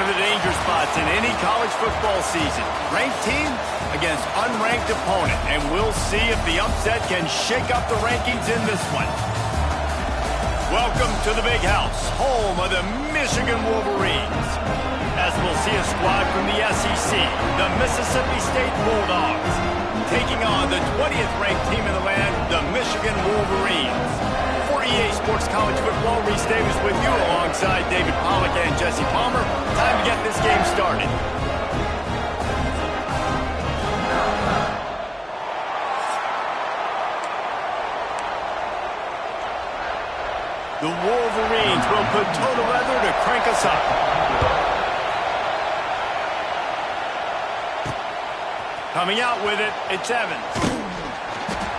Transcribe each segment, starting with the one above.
of the danger spots in any college football season. Ranked team against unranked opponent, and we'll see if the upset can shake up the rankings in this one. Welcome to the Big House, home of the Michigan Wolverines. As we'll see a squad from the SEC, the Mississippi State Bulldogs, taking on the 20th ranked team in the land, the Michigan Wolverines. For EA Sports College Football, Reese Davis with you alongside David Pollack and Jesse Palmer. Time to get this game started. The Wolverines will put toe to leather to crank us up. Coming out with it, it's Evans.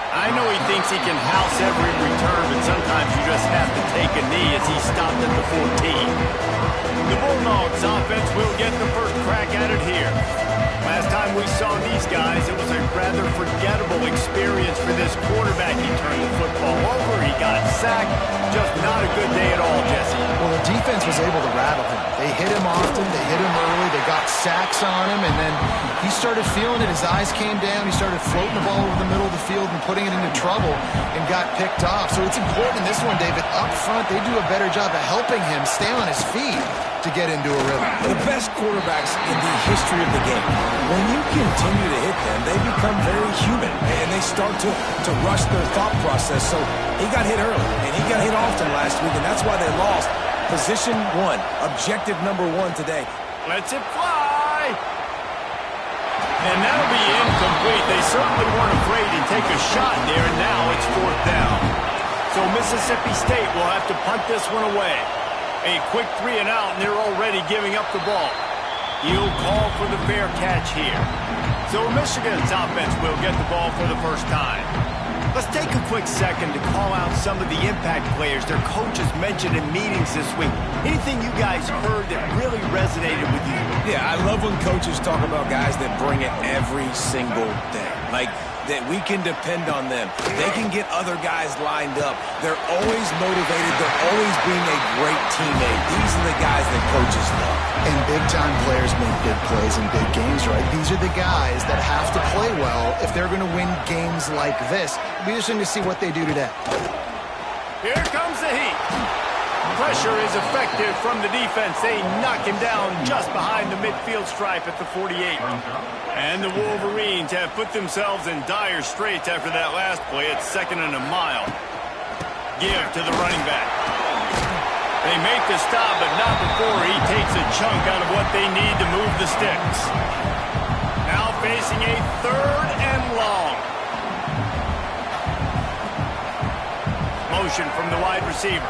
I know he thinks he can house every return, but sometimes you just have to take a knee as he stopped at the 14. The Bulldogs offense will get the first crack at it here. Last time we saw these guys, it was a rather forgettable experience for this quarterback. He turned the football over, he got sacked. Just not a good day at all, Jesse. Well, the defense was able to rattle him. They hit him often, they hit him early, they got sacks on him, and then he started feeling it. His eyes came down, he started floating the ball over the middle of the field and putting it into trouble and got picked off. So it's important in this one, David, up front, they do a better job of helping him stay on his feet to get into a rhythm. The best quarterbacks in the history of the game, when you continue to hit them, they become very human, and they start to rush their thought process. So he got hit early, and he got hit often last week, and that's why they lost. Position one, objective number one today. Lets it fly. And that'll be incomplete. They certainly weren't afraid to take a shot there, and now it's fourth down. So Mississippi State will have to punt this one away. A quick 3 and out, and they're already giving up the ball. He'll call for the fair catch here. So Michigan's offense will get the ball for the first time. Let's take a quick second to call out some of the impact players their coaches mentioned in meetings this week. Anything you guys heard that really resonated with you? Yeah, I love when coaches talk about guys that bring it every single day. Like, that we can depend on them. They can get other guys lined up. They're always motivated. They're always being a great teammate. These are the guys that coaches love. And big-time players make big plays in big games, right? These are the guys that have to play well if they're going to win games like this. It'll be interesting to see what they do today. Here comes the heat. Pressure is effective from the defense. They knock him down just behind the midfield stripe at the 48. And the Wolverines have put themselves in dire straits after that last play. It's 2nd and a mile. Give to the running back. They make the stop, but not before he takes a chunk out of what they need to move the sticks. Now facing a 3rd and long. Motion from the wide receiver.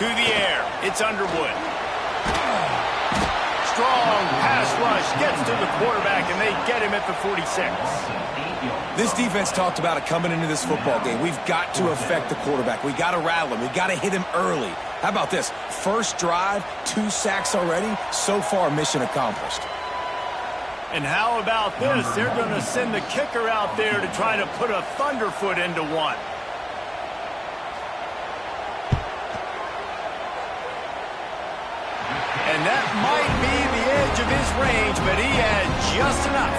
To the air, it's Underwood. Strong pass rush gets to the quarterback, and they get him at the 46. This defense talked about it coming into this football game. We've got to affect the quarterback. We got to rattle him. We got to hit him early. How about this? First drive, 2 sacks already. So far, mission accomplished. And how about this? They're going to send the kicker out there to try to put a thunderfoot into one. And that might be the edge of his range, but he had just enough.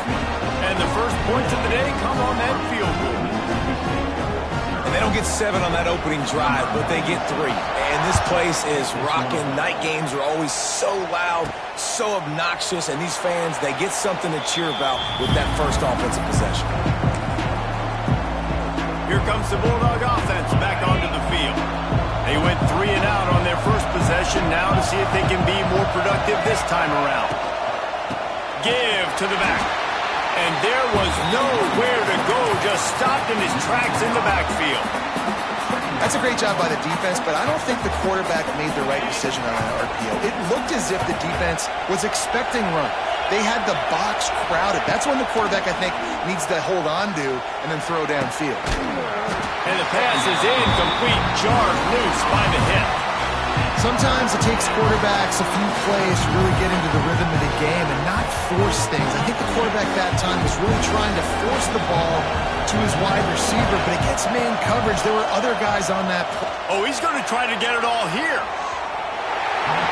And the first points of the day come on that field goal. And they don't get 7 on that opening drive, but they get 3. And this place is rocking. Night games are always so loud, so obnoxious, and these fans, they get something to cheer about with that first offensive possession. Here comes the Bulldog offense back onto the field. They went 3 and out on their first possession, now to see if they can be more productive this time around. Give to the back. And there was nowhere to go, just stopped in his tracks in the backfield. That's a great job by the defense, but I don't think the quarterback made the right decision on an RPO. It looked as if the defense was expecting run. They had the box crowded. That's when the quarterback, I think, needs to hold on to and then throw downfield. And the pass is incomplete, jarred loose by the hit. Sometimes it takes quarterbacks a few plays to really get into the rhythm of the game and not force things. I think the quarterback that time was really trying to force the ball to his wide receiver, but it gets man coverage. There were other guys on that play. Oh, he's going to try to get it all here.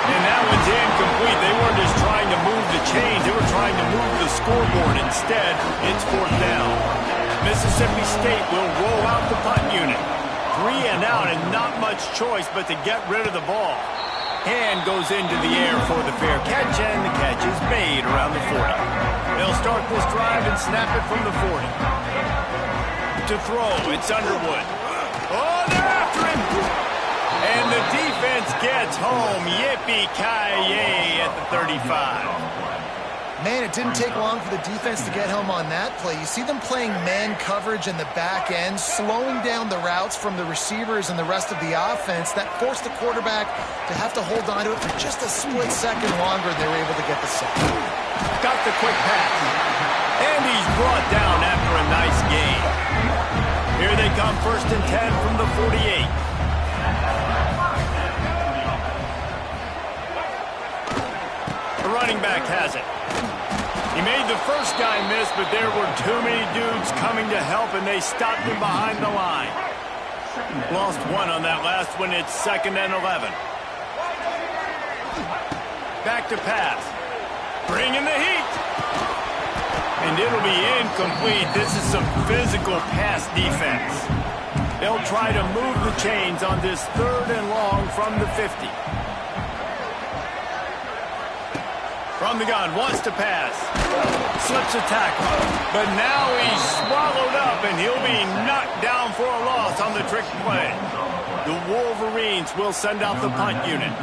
And that one's incomplete. They weren't just trying to move the chains. They were trying to move the scoreboard. Instead, it's fourth down. Mississippi State will roll out the punt unit. 3 and out and not much choice but to get rid of the ball. Hand goes into the air for the fair catch, and the catch is made around the 40. They'll start this drive and snap it from the 40. To throw, it's Underwood. Oh, they're after him! And the defense gets home. Yippee-ki-yay at the 35. Man, it didn't take long for the defense to get home on that play. You see them playing man coverage in the back end, slowing down the routes from the receivers and the rest of the offense. That forced the quarterback to have to hold on to it for just a split second longer. They were able to get the sack. Got the quick pass. And he's brought down after a nice gain. Here they come, 1st and 10 from the 48. The running back has it. He made the first guy miss, but there were too many dudes coming to help, and they stopped him behind the line. Lost one on that last one. It's 2nd and 11. Back to pass. Bringing the heat. And it'll be incomplete. This is some physical pass defense. They'll try to move the chains on this 3rd and long from the 50. From the gun, wants to pass. Slips a tackle. But now he's swallowed up, and he'll be knocked down for a loss on the trick play. The Wolverines will send out the punt unit.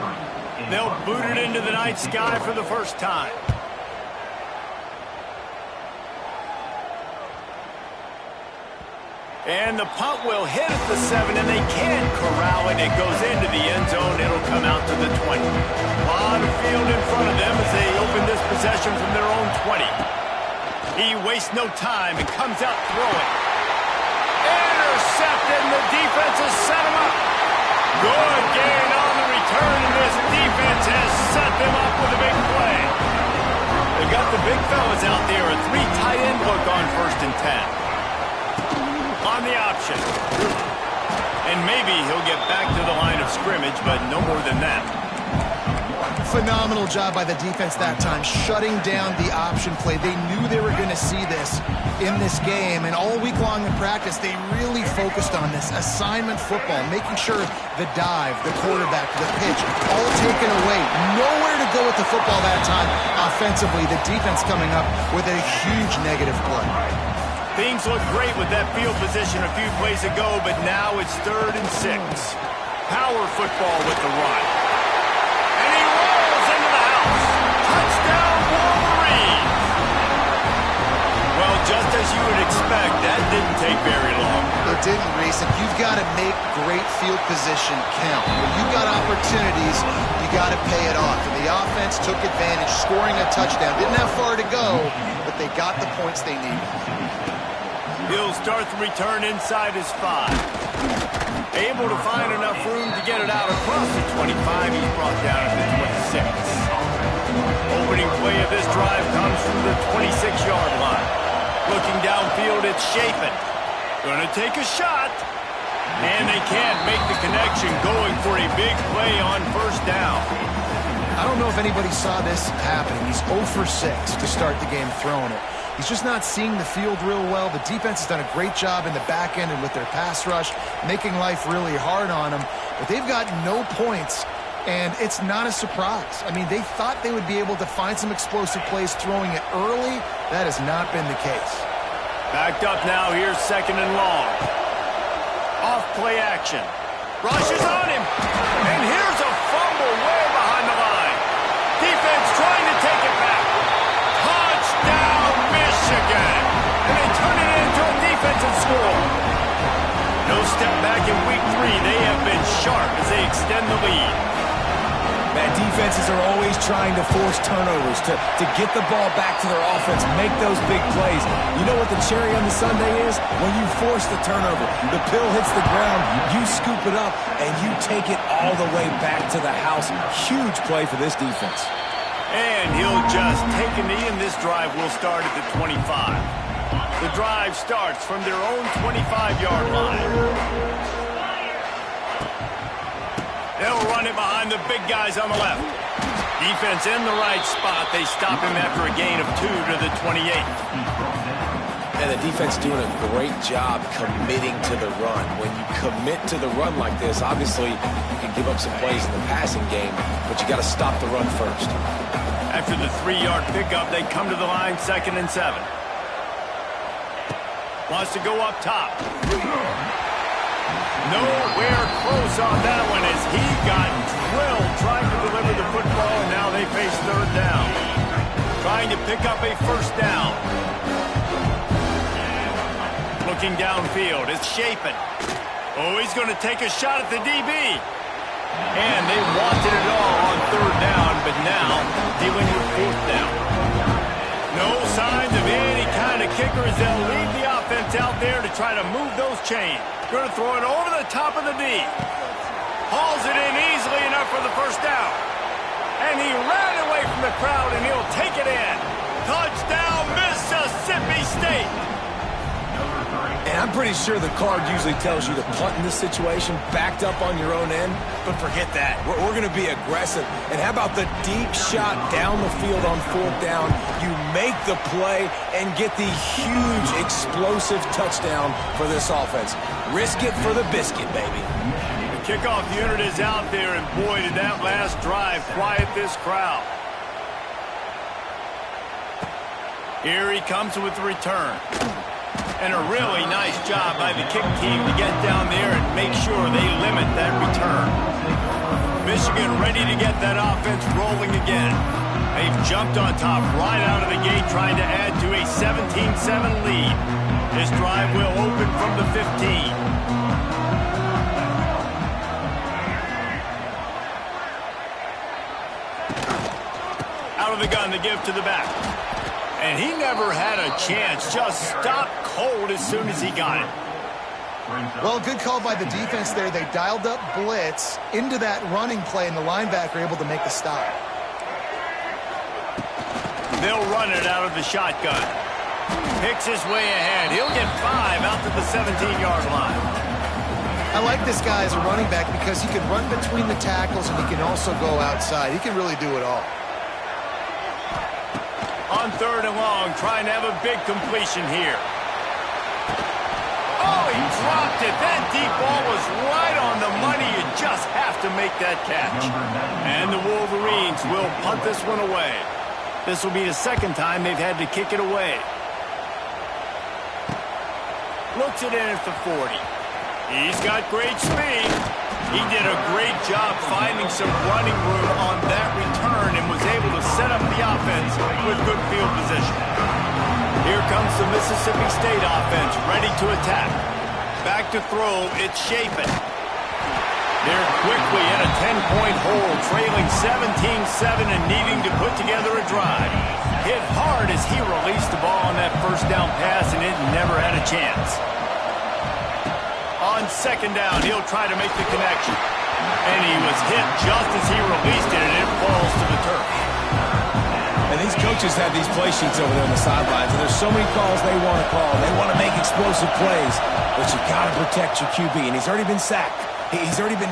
They'll boot it into the night sky for the first time. And the punt will hit at the 7, and they can't corral it. It goes into the end zone. It'll come out to the 20. A lot of field in front of them as they open this possession from their own 20. He wastes no time and comes out throwing. Intercepted, and the defense has set him up. Good gain on the return, and this defense has set them up with a big play. They got the big fellas out there. A 3 tight end look on 1st and 10. On the option. And maybe he'll get back to the line of scrimmage, but no more than that. Phenomenal job by the defense that time, shutting down the option play. They knew they were going to see this in this game, and all week long in practice, they really focused on this assignment football, making sure the dive, the quarterback, the pitch, all taken away. Nowhere to go with the football that time offensively. The defense coming up with a huge negative play. Things look great with that field position a few plays ago, but now it's 3rd and 6. Power football with the run. And he rolls into the house. Touchdown, Wolverines! Well, just as you would expect, that didn't take very long. It didn't, Reese, and you've got to make great field position count. When you've got opportunities, you got to pay it off. And the offense took advantage, scoring a touchdown. Didn't have far to go, but they got the points they needed. He'll start the return inside his 5. Able to find enough room to get it out across the 25. He's brought down at the 26. Opening play of this drive comes from the 26-yard line. Looking downfield, it's Chapin. Gonna take a shot. And they can't make the connection, going for a big play on 1st down. I don't know if anybody saw this happening. He's 0 for 6 to start the game throwing it. He's just not seeing the field real well. The defense has done a great job in the back end and with their pass rush, making life really hard on him. But they've got no points, and it's not a surprise. I mean, they thought they would be able to find some explosive plays throwing it early. That has not been the case. Backed up now. Here's 2nd and long. Off play action. Rushes on him. And here's a fumble way behind the line. Defense trying to take it back. Touchdown, Michigan. And they turn it into a defensive score. No step back in week 3. They have been sharp as they extend the lead. Man, defenses are always trying to force turnovers to get the ball back to their offense, make those big plays. You know what the cherry on the sundae is? When you force the turnover, the pill hits the ground, you scoop it up, and you take it all the way back to the house. Huge play for this defense. And he'll just take a knee, and this drive will start at the 25. The drive starts from their own 25-yard line. They'll run it behind the the big guys on the left. Defense in the right spot. They stop him after a gain of 2 to the 28. And the defense doing a great job committing to the run. When you commit to the run like this, obviously you can give up some plays in the passing game, but you got to stop the run first. After the 3-yard pickup, they come to the line, 2nd and 7. Wants to go up top. Nowhere close on that one as he got drilled trying to deliver the football, and now they face 3rd down. Trying to pick up a 1st down. Looking downfield, it's Shapen. Oh, he's going to take a shot at the DB. And they wanted it all on 3rd down, but now dealing with 4th down. No signs of any kind of kickers. They'll leave the offense out there to try to move those chains. Going to throw it over the top of the D. Hauls it in easily enough for the 1st down. And he ran away from the crowd, and he'll take it in. Touchdown, Mississippi State. And I'm pretty sure the card usually tells you to punt in this situation, backed up on your own end. But forget that. We're going to be aggressive. And how about the deep shot down the field on 4th down? You make the play and get the huge explosive touchdown for this offense. Risk it for the biscuit, baby. The kickoff unit is out there, and boy, did that last drive quiet this crowd. Here he comes with the return. And a really nice job by the kick team to get down there and make sure they limit that return. Michigan ready to get that offense rolling again. They've jumped on top right out of the gate, trying to add to a 17-7 lead. This drive will open from the 15. Out of the gun, the give to the back. And he never had a chance. Just stopped cold as soon as he got it. Well, good call by the defense there. They dialed up blitz into that running play, and the linebacker able to make the stop. They'll run it out of the shotgun. Picks his way ahead. He'll get 5 out to the 17-yard line. I like this guy as a running back because he can run between the tackles and he can also go outside. He can really do it all. On 3rd and long, trying to have a big completion here. Oh, he dropped it. That deep ball was right on the money. You just have to make that catch. And the Wolverines will punt this one away. This will be the 2nd time they've had to kick it away. Looks it in at the 40. He's got great speed. He did a great job finding some running room on that return and was able to set up the offense with good field position. Here comes the Mississippi State offense, ready to attack. Back to throw, it's Shapen. They're quickly in a 10-point hole, trailing 17-7 and needing to put together a drive. Hit hard as he released the ball on that 1st down pass, and it never had a chance. On 2nd down, he'll try to make the connection. And he was hit just as he released it, and it falls to the turf. And these coaches have these play sheets over there on the sidelines, and there's so many calls they want to call. They want to make explosive plays, but you got to protect your QB, and he's already been sacked.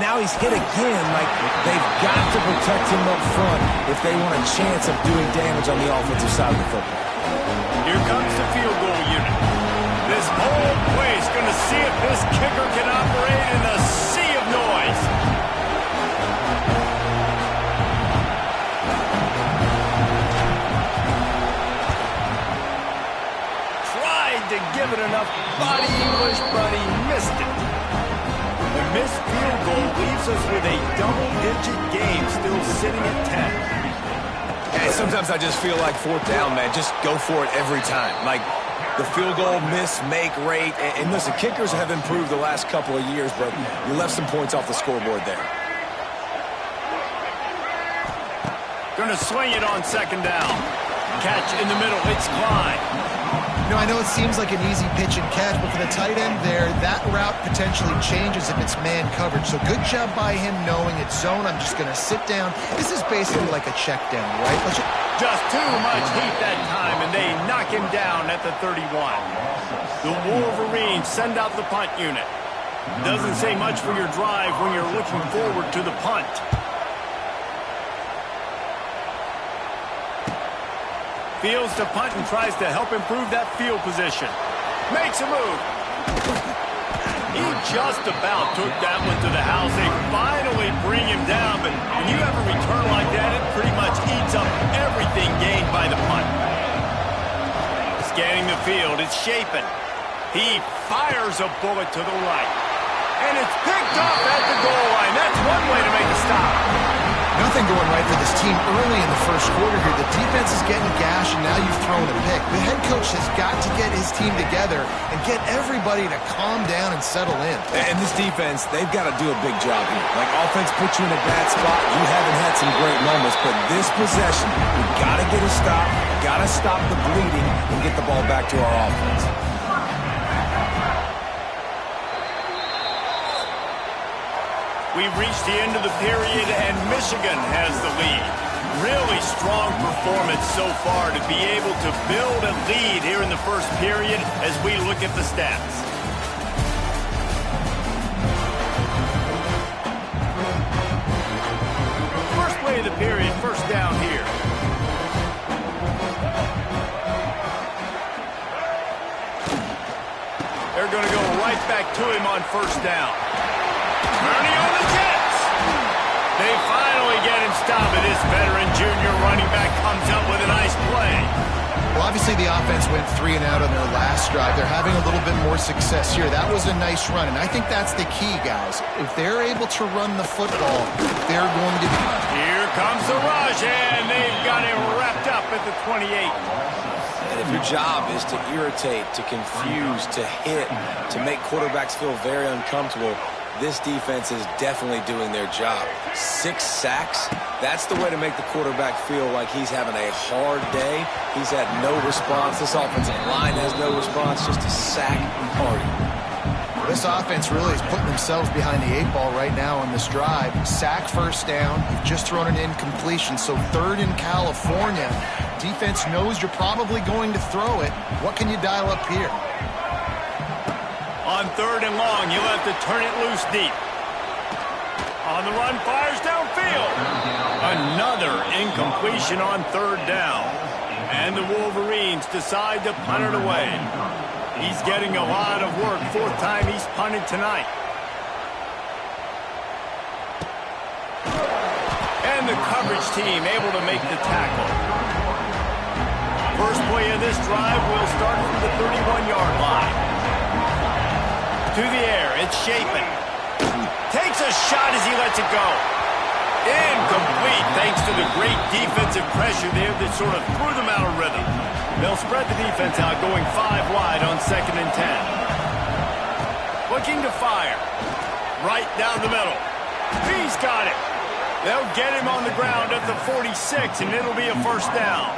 Now he's hit again. Like, they've got to protect him up front if they want a chance of doing damage on the offensive side of the football. Here comes the field goal unit. This whole place going to see if this kicker can operate in a sea of noise. Tried to give it enough body English, but he missed it. The missed field goal leaves us with a double-digit game still sitting at 10. And sometimes I just feel like 4th down, man. Just go for it every time. Like, the field goal miss-make rate. And listen, kickers have improved the last couple of years, but you left some points off the scoreboard there. Going to swing it on 2nd down. Catch in the middle. It's Klein. You know, I know it seems like an easy pitch and catch, but for the tight end there, that route potentially changes if it's man coverage. So good job by him knowing it's zone. I'm just going to sit down. This is basically like a check down, right? Just too much heat that time, and they knock him down at the 31. The Wolverines send out the punt unit. Doesn't say much for your drive when you're looking forward to the punt. Fields to punt and tries to help improve that field position. Makes a move. He just about took that one to the house. They finally bring him down, but when you have a return like that, it pretty much eats up everything gained by the punt. Scanning the field, it's Shapen. He fires a bullet to the right. And it's picked off at the goal line. That's one way to make a stop. Nothing going right for this team early in the first quarter here. The defense is getting gashed, and now you've thrown a pick. The head coach has got to get his team together and get everybody to calm down and settle in. And this defense, they've got to do a big job here. Like, offense puts you in a bad spot. You haven't had some great moments, but this possession, we've got to get a stop, got to stop the bleeding, and get the ball back to our offense. We've reached the end of the period, and Michigan has the lead. Really strong performance so far to be able to build a lead here in the first period as we look at the stats. First play of the period, first down here. They're going to go right back to him on first down. Bernie on the Jets. They finally get him stopped, and this veteran junior running back comes up with a nice play. Well, obviously the offense went 3 and out on their last drive. They're having a little bit more success here. That was a nice run, and I think that's the key, guys. If they're able to run the football, they're going to be... Here comes the rush, and they've got him wrapped up at the 28. And if your job is to irritate, to confuse, to hit, to make quarterbacks feel very uncomfortable, this defense is definitely doing their job. 6 sacks, that's the way to make the quarterback feel like he's having a hard day. He's had no response. This offensive line has no response, just a sack party. This offense really is putting themselves behind the 8 ball right now on this drive. Sack first down. You've just thrown an incompletion, so 3rd in California. Defense knows you're probably going to throw it. What can you dial up here? On 3rd and long, you'll have to turn it loose deep. On the run, fires downfield. Another incompletion on 3rd down. And the Wolverines decide to punt it away. He's getting a lot of work. 4th time he's punted tonight. And the coverage team able to make the tackle. First play of this drive will start from the 31-yard line. To the air, it's Shapen. Takes a shot as he lets it go. Incomplete, thanks to the great defensive pressure there that sort of threw them out of rhythm. They'll spread the defense out, going 5 wide on 2nd and 10. Looking to fire. Right down the middle. He's got it. They'll get him on the ground at the 46, and it'll be a first down.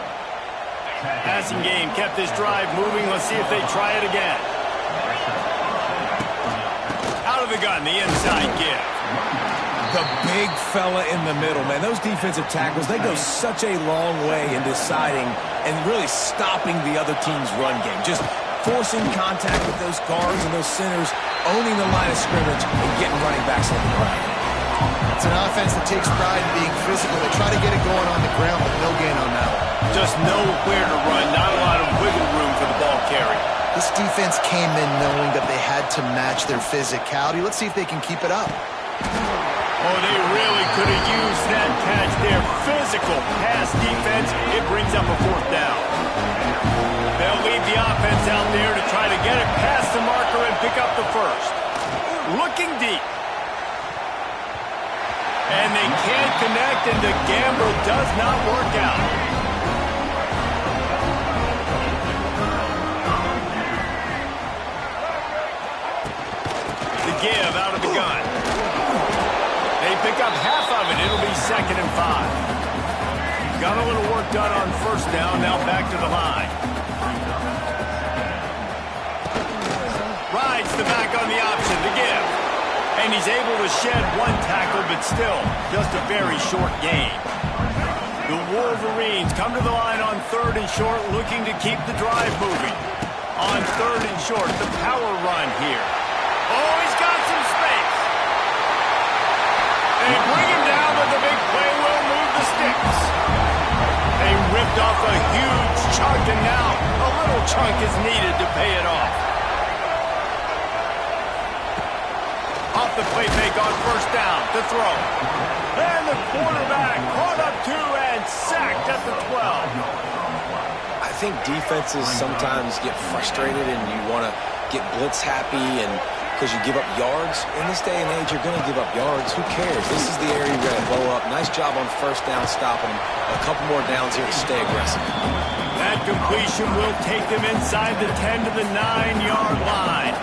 Passing game kept this drive moving. Let's see if they try it again. Out of the gun, the inside give. The big fella in the middle, man. Those defensive tackles, they go such a long way in deciding and really stopping the other team's run game. Just forcing contact with those guards and those centers, owning the line of scrimmage, and getting running backs on the ground. It's an offense that takes pride in being physical. They try to get it going on the ground, but no gain on that one. Just nowhere to run, not a lot of wiggle room for the ball carrier. This defense came in knowing that they had to match their physicality. Let's see if they can keep it up. Oh, they really could have used that catch there. Physical pass defense. It brings up a 4th down. They'll leave the offense out there to try to get it past the marker and pick up the first. Looking deep. And they can't connect, and the gamble does not work out. Give out of the gun. They pick up half of it. It'll be 2nd and 5. Got a little work done on first down. Now back to the line. Rides the back on the option to give. And he's able to shed 1 tackle, but still just a very short gain. The Wolverines come to the line on 3rd and short, looking to keep the drive moving. On 3rd and short, the power run here. Oh, he's got some space. They bring him down, but the big play will move the sticks. They ripped off a huge chunk, and now a little chunk is needed to pay it off. Off the play fake on first down to throw. And the quarterback caught up to and sacked at the 12. I think defenses sometimes get frustrated and you want to get blitz happy and because you give up yards. In this day and age, you're going to give up yards. Who cares? This is the area you're going to blow up. Nice job on first down stopping them. A couple more downs here to stay aggressive. That completion will take them inside the 10 to the 9-yard line.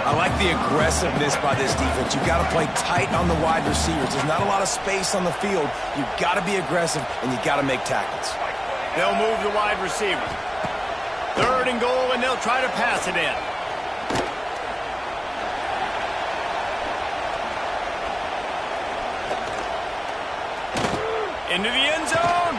I like the aggressiveness by this defense. You've got to play tight on the wide receivers. There's not a lot of space on the field. You've got to be aggressive, and you've got to make tackles. They'll move the wide receiver. 3rd and goal, and they'll try to pass it in. Into the end zone.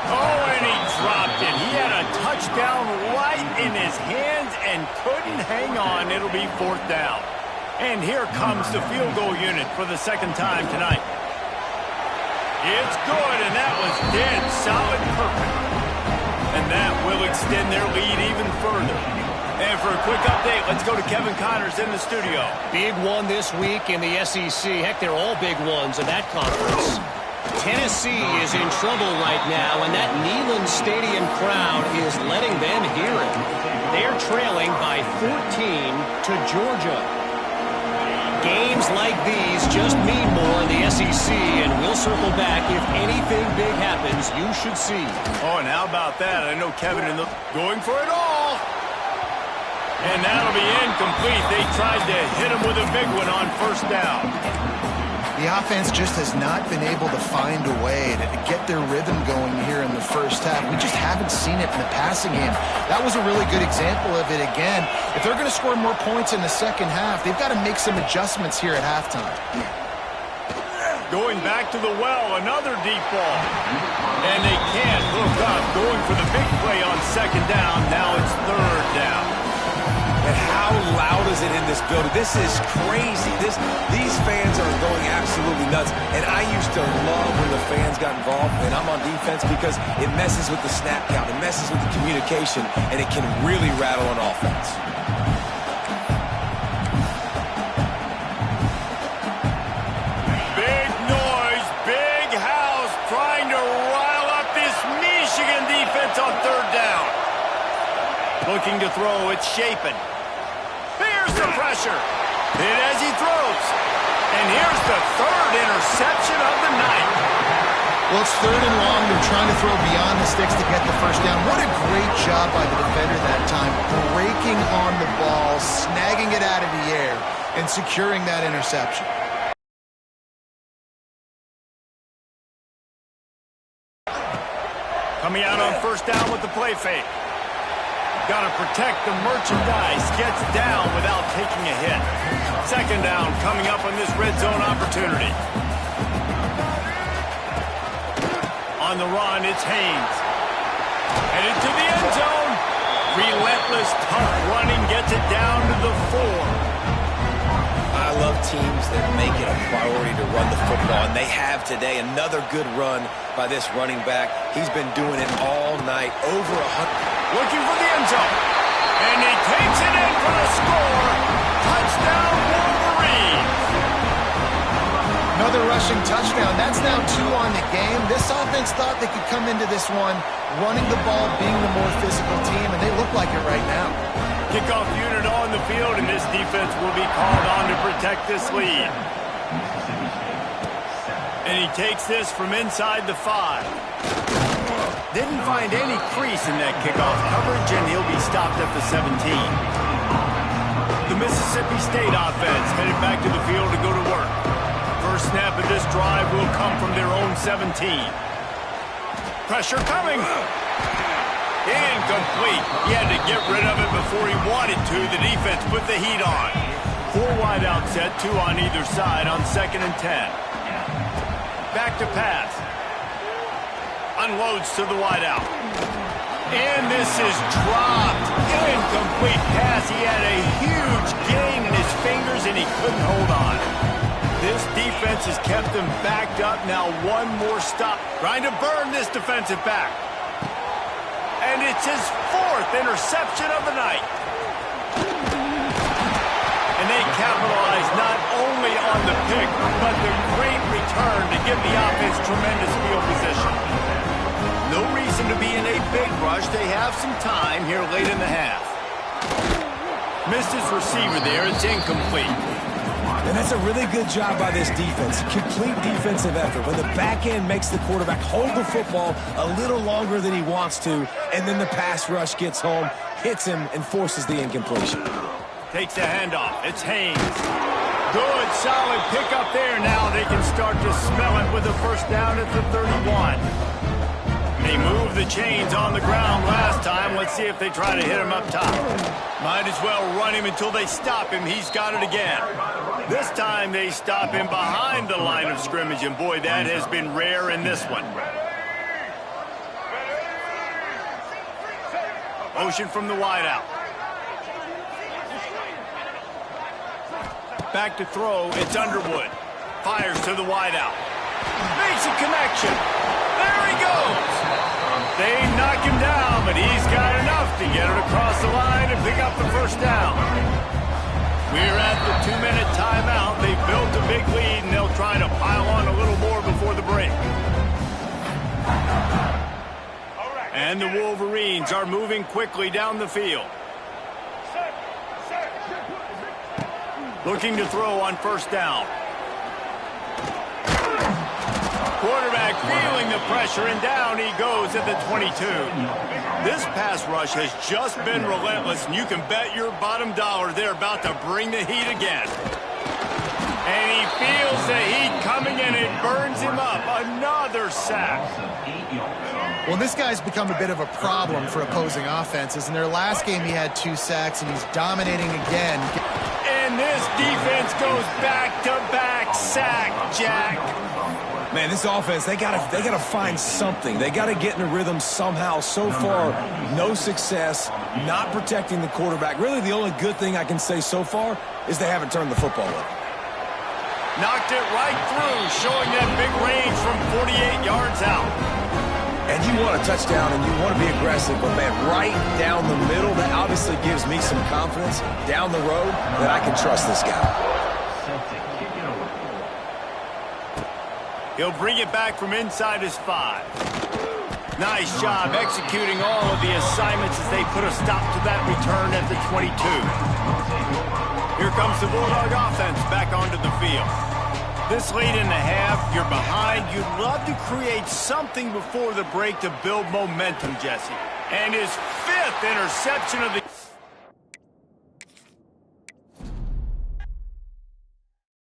Oh, and he dropped it. He had a touchdown right in his hands and couldn't hang on. It'll be 4th down. And here comes the field goal unit for the 2nd time tonight. It's good, and that was dead solid perfect. And that will extend their lead even further. And for a quick update, let's go to Kevin Connors in the studio. Big one this week in the SEC. Heck, they're all big ones in that conference. Tennessee is in trouble right now, and that Neyland Stadium crowd is letting them hear it. They're trailing by 14 to Georgia. Games like these just mean more in the SEC, and we'll circle back. If anything big happens, you should see. Oh, and how about that? I know Kevin and going for it all. And that'll be incomplete. They tried to hit him with a big one on first down. The offense just has not been able to find a way to get their rhythm going here in the first half. We just haven't seen it in the passing game. That was a really good example of it again. If they're going to score more points in the second half, they've got to make some adjustments here at halftime. Going back to the well, another deep ball. And they can't hook up. Going for the big play on 2nd down. Now it's 3rd down. And how loud is it in this building? This is crazy. These fans are going absolutely nuts. And I used to love when the fans got involved, and I'm on defense because it messes with the snap count. It messes with the communication, and it can really rattle an offense. Big noise, big house, trying to rile up this Michigan defense on 3rd down. Looking to throw, it's Shapen. Here's the pressure. Hit as he throws. And here's the 3rd interception of the night. Well, it's 3rd and long. They're trying to throw beyond the sticks to get the first down. What a great job by the defender that time. Breaking on the ball, snagging it out of the air, and securing that interception. Coming out on first down with the play fake. Got to protect the merchandise. Gets down without taking a hit. 2nd down coming up on this red zone opportunity. On the run, it's Haynes. Headed to the end zone. Relentless, tough running. Gets it down to the 4. I love teams that make it a priority to run the football, and they have today. Another good run by this running back. He's been doing it all night. Over 100. Looking for the end zone. And he takes it in for the score. Touchdown, Wolverines. Another rushing touchdown. That's now 2 on the game. This offense thought they could come into this one running the ball, being the more physical team, and they look like it right now. Kickoff unit on the field, and this defense will be called on to protect this lead. And he takes this from inside the 5. Didn't find any crease in that kickoff coverage, and he'll be stopped at the 17. The Mississippi State offense headed back to the field to go to work. First snap of this drive will come from their own 17. Pressure coming. Incomplete. He had to get rid of it before he wanted to. The defense put the heat on. 4 wide out set, 2 on either side on 2nd and 10. Back to pass. Unloads to the wide out. And this is dropped. Incomplete pass. He had a huge gain in his fingers, and he couldn't hold on. This defense has kept him backed up. Now 1 more stop. Trying to burn this defensive back. And it's his 4th interception of the night. And they capitalize not only on the pick, but the great return to give the offense tremendous field position. No reason to be in a big rush. They have some time here late in the half. Missed his receiver there. It's incomplete. And that's a really good job by this defense. Complete defensive effort. When the back end makes the quarterback hold the football a little longer than he wants to, and then the pass rush gets home, hits him, and forces the incompletion. Takes the handoff. It's Haynes. Good, solid pickup there. Now they can start to smell it with a first down at the 31. They moved the chains on the ground last time. Let's see if they try to hit him up top. Might as well run him until they stop him. He's got it again. This time they stop him behind the line of scrimmage, and boy, that has been rare in this one. Motion from the wideout. Back to throw. It's Underwood. Fires to the wideout. Makes a connection. There he goes. They knock him down, but he's got enough to get it across the line and pick up the first down. We're at the 2-minute timeout. They've built a big lead, and they'll try to pile on a little more before the break. And the Wolverines are moving quickly down the field. Looking to throw on first down. Quarterback feeling the pressure, and down he goes at the 22. This pass rush has just been relentless, and you can bet your bottom dollar they're about to bring the heat again. And he feels the heat coming, and it burns him up. Another sack. Well, this guy's become a bit of a problem for opposing offenses. In their last game, he had 2 sacks, and he's dominating again. And this defense goes back-to-back sack, Jack. Man, this offense, they gotta find something. They gotta get in a rhythm somehow. So far, no success, not protecting the quarterback. Really, the only good thing I can say so far is they haven't turned the football over. Knocked it right through, showing that big range from 48 yards out. And you want a touchdown, and you want to be aggressive, but, man, right down the middle, that obviously gives me some confidence down the road that I can trust this guy. He'll bring it back from inside his 5. Nice job executing all of the assignments as they put a stop to that return at the 22. Here comes the Bulldog offense back onto the field. This late in the half, you're behind. You'd love to create something before the break to build momentum, Jesse. And his 5th interception of the